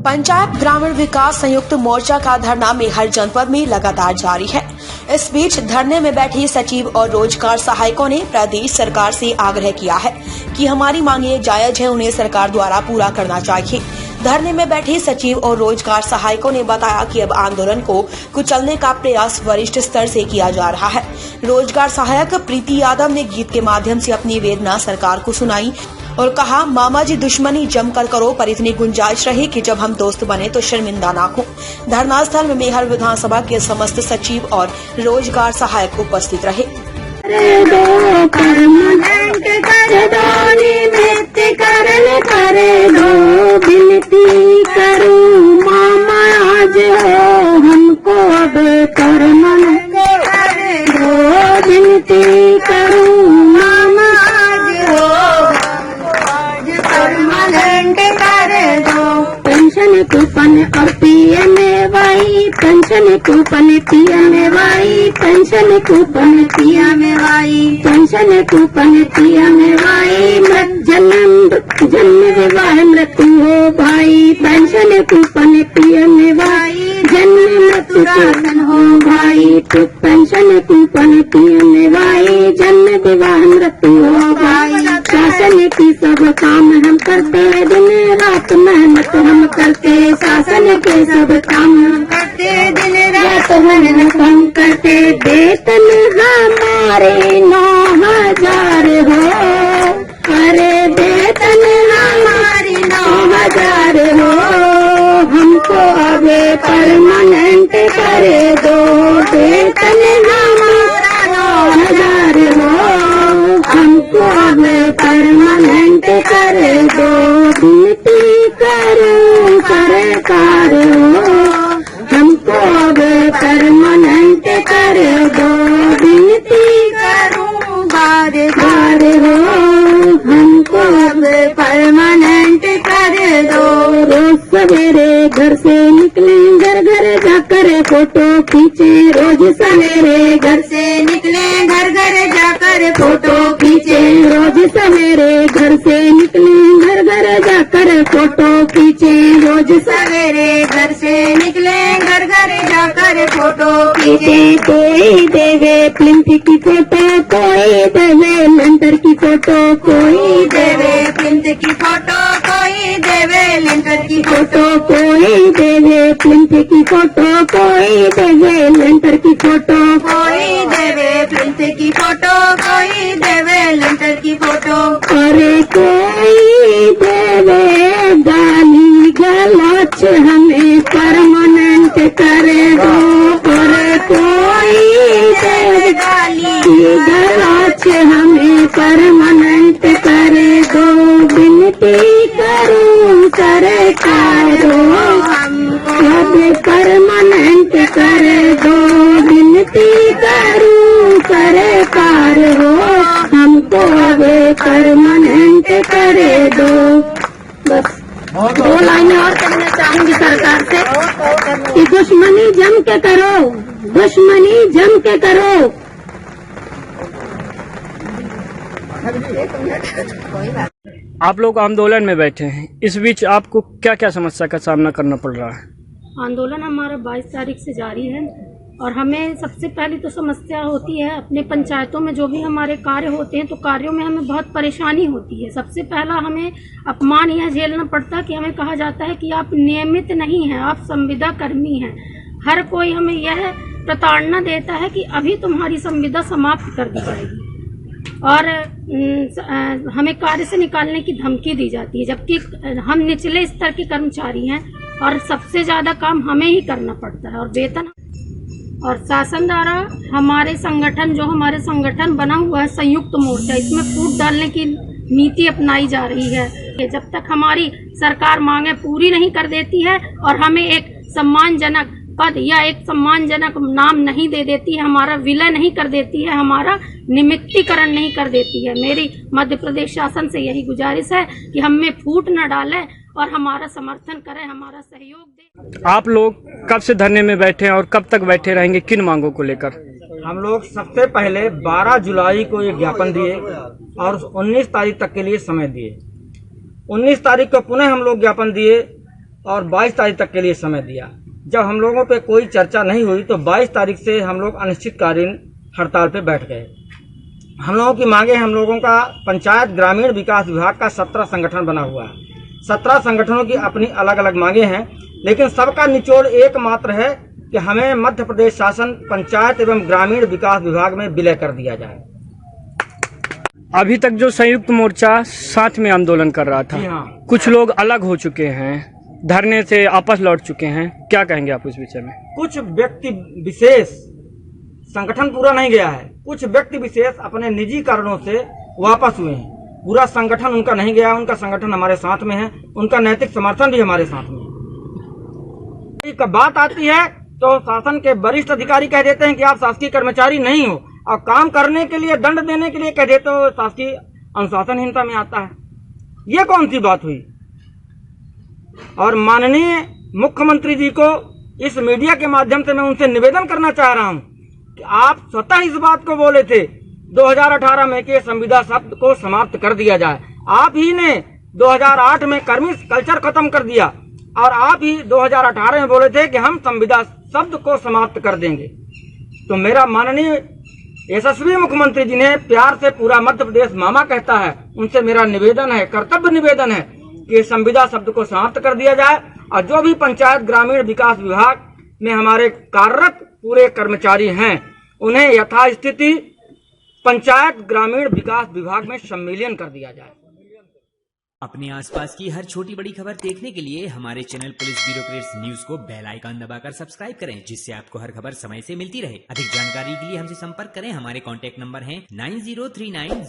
पंचायत ग्रामीण विकास संयुक्त मोर्चा का धरना मेहर जनपद में लगातार जारी है। इस बीच धरने में बैठे सचिव और रोजगार सहायकों ने प्रदेश सरकार से आग्रह किया है कि हमारी मांगे जायज है, उन्हें सरकार द्वारा पूरा करना चाहिए। धरने में बैठे सचिव और रोजगार सहायकों ने बताया कि अब आंदोलन को कुचलने का प्रयास वरिष्ठ स्तर से किया जा रहा है। रोजगार सहायक प्रीति यादव ने गीत के माध्यम से अपनी वेदना सरकार को सुनाई और कहा, मामा जी दुश्मनी जमकर करो, पर इतनी गुंजाइश रही कि जब हम दोस्त बने तो शर्मिंदा ना हो। धरना स्थल में मेहर विधानसभा के समस्त सचिव और रोजगार सहायक उपस्थित रहे। हमको अब पेंशन कूपन और PMAY, pension coupon PMAY, pension coupon PMAY, pension coupon PMAY, जन्म विवाह मृत्यु हो भाई, पेंशन कूपन पीएमएवाई, जन्म मृत्यु शासन हो भाई, पेंशन कूपन पीएमएवाई, जन्म विवाह मृत्यु हो भाई। शासन की सब काम हम करते, दिन रात मेहनत हम करते, शासन के सब काम हम करते, दिन रात मेहनत हम करते। वेतन हमारे 9,000 हो, अरे वेतन हमारी 9,000 हो, हमको अब परमानेंट करे दो, वेतन हमारा 9,000 हो, हमको अब परमानेंट करे दो। विनती करूं सरकार हो, हमको अब परमानेंट करे दो, विनती करूं बार बार हो, हमको अब परमानेंट करे दो। रोज सवेरे घर से निकले, घर घर जाकर फोटो खींचे, रोज सवेरे घर से निकले, घर घर जाकर फोटो खींचे, रोज सवेरे घर से निकले, घर घर जाकर फोटो खींचे, रोज सवेरे घर से निकले, घर घर जाकर फोटो खींचे। कोई देवे प्लिंथ की फोटो, कोई देवे लेंटर की फोटो, कोई देवे प्लिंथ की फोटो, कोई देवे लेंटर की फोटो, कोई देवे प्लिंथ की फोटो, कोई देवे लेंटर की फोटो, कोई देवे प्लिंथ की फोटो, कोई देवे लेंटर की फोटो। अरे कोई देवे गाली गलौच हमें परमानेंट करे दो, अरे कोई देवे गाली गलौच हमें परमानेंट करे दो। विनती करूं सरकार हो, हमको परमानेंट करे दो, विनती करूं सरकार हो, हमको अब परमानेंट करे दो। बस 2 लाइनें और कहना चाहूंगी सरकार से कि दुश्मनी जम के करो, दुश्मनी जम के करो। आप लोग आंदोलन में बैठे हैं, इस बीच आपको क्या क्या समस्या का सामना करना पड़ रहा है? आंदोलन हमारा 22 तारीख से जारी है और हमें सबसे पहली तो समस्या होती है अपने पंचायतों में जो भी हमारे कार्य होते हैं तो कार्यों में हमें बहुत परेशानी होती है। सबसे पहला हमें अपमान यह झेलना पड़ता है कि हमें कहा जाता है कि आप नियमित नहीं हैं, आप संविदा कर्मी हैं। हर कोई हमें यह प्रताड़ना देता है कि अभी तुम्हारी संविदा समाप्त कर दी जाएगी और हमें कार्य से निकालने की धमकी दी जाती है, जबकि हम निचले स्तर के कर्मचारी हैं और सबसे ज्यादा काम हमें ही करना पड़ता है और वेतन और शासन द्वारा हमारे संगठन बना हुआ है संयुक्त मोर्चा, इसमें फूट डालने की नीति अपनाई जा रही है। जब तक हमारी सरकार मांगे पूरी नहीं कर देती है और हमें एक सम्मानजनक पद या एक सम्मानजनक नाम नहीं दे देती है, हमारा विलय नहीं कर देती है, हमारा निमित्तीकरण नहीं कर देती है, मेरी मध्य प्रदेश शासन से यही गुजारिश है कि हम में फूट न डालें और हमारा समर्थन करें, हमारा सहयोग दें। आप लोग कब से धरने में बैठे हैं और कब तक बैठे रहेंगे, किन मांगों को लेकर? हम लोग सबसे पहले 12 जुलाई को ये ज्ञापन दिए और 19 तारीख तक के लिए समय दिए। 19 तारीख को पुनः हम लोग ज्ञापन दिए और 22 तारीख तक के लिए समय दिया। जब हम लोगों पे कोई चर्चा नहीं हुई तो 22 तारीख से हम लोग अनिश्चितकालीन हड़ताल पे बैठ गए। हम लोगों की मांगे, हम लोगों का पंचायत ग्रामीण विकास विभाग का 17 संगठन बना हुआ है। 17 संगठनों की अपनी अलग अलग मांगे हैं, लेकिन सबका निचोड़ एकमात्र है कि हमें मध्य प्रदेश शासन पंचायत एवं ग्रामीण विकास विभाग में विलय कर दिया जाए। अभी तक जो संयुक्त मोर्चा साथ में आंदोलन कर रहा था, जी हाँ। कुछ लोग अलग हो चुके हैं, धरने से आपस लौट चुके हैं, क्या कहेंगे आप इस विषय में? कुछ व्यक्ति विशेष, संगठन पूरा नहीं गया है, कुछ व्यक्ति विशेष अपने निजी कारणों से वापस हुए हैं। पूरा संगठन उनका नहीं गया, उनका संगठन हमारे साथ में है, उनका नैतिक समर्थन भी हमारे साथ में है। एक बात आती है तो शासन के वरिष्ठ अधिकारी कह देते हैं कि आप शासकीय कर्मचारी नहीं हो, और काम करने के लिए, दंड देने के लिए कह देते हो शासकीय अनुशासनहीनता में आता है। ये कौन सी बात हुई? और माननीय मुख्यमंत्री जी को इस मीडिया के माध्यम से मैं उनसे निवेदन करना चाह रहा हूं कि आप स्वतः इस बात को बोले थे 2018 में कि संविदा शब्द को समाप्त कर दिया जाए। आप ही ने 2008 में कर्मी कल्चर खत्म कर दिया और आप ही 2018 में बोले थे कि हम संविदा शब्द को समाप्त कर देंगे। तो मेरा माननीय यशस्वी मुख्यमंत्री जी ने प्यार से पूरा मध्य प्रदेश मामा कहता है, उनसे मेरा निवेदन है, कर्तव्य निवेदन है कि संविदा शब्द को समाप्त कर दिया जाए और जो भी पंचायत ग्रामीण विकास विभाग में हमारे कार्यरत पूरे कर्मचारी हैं उन्हें यथास्थिति पंचायत ग्रामीण विकास विभाग में सम्मिलित कर दिया जाए। अपने आसपास की हर छोटी बड़ी खबर देखने के लिए हमारे चैनल पुलिस ब्यूरोक्रेट्स न्यूज को बेल आइकन दबाकर सब्सक्राइब करें, जिससे आपको हर खबर समय से मिलती रहे। अधिक जानकारी के लिए हमसे संपर्क करें। हमारे कॉन्टैक्ट नंबर है 9039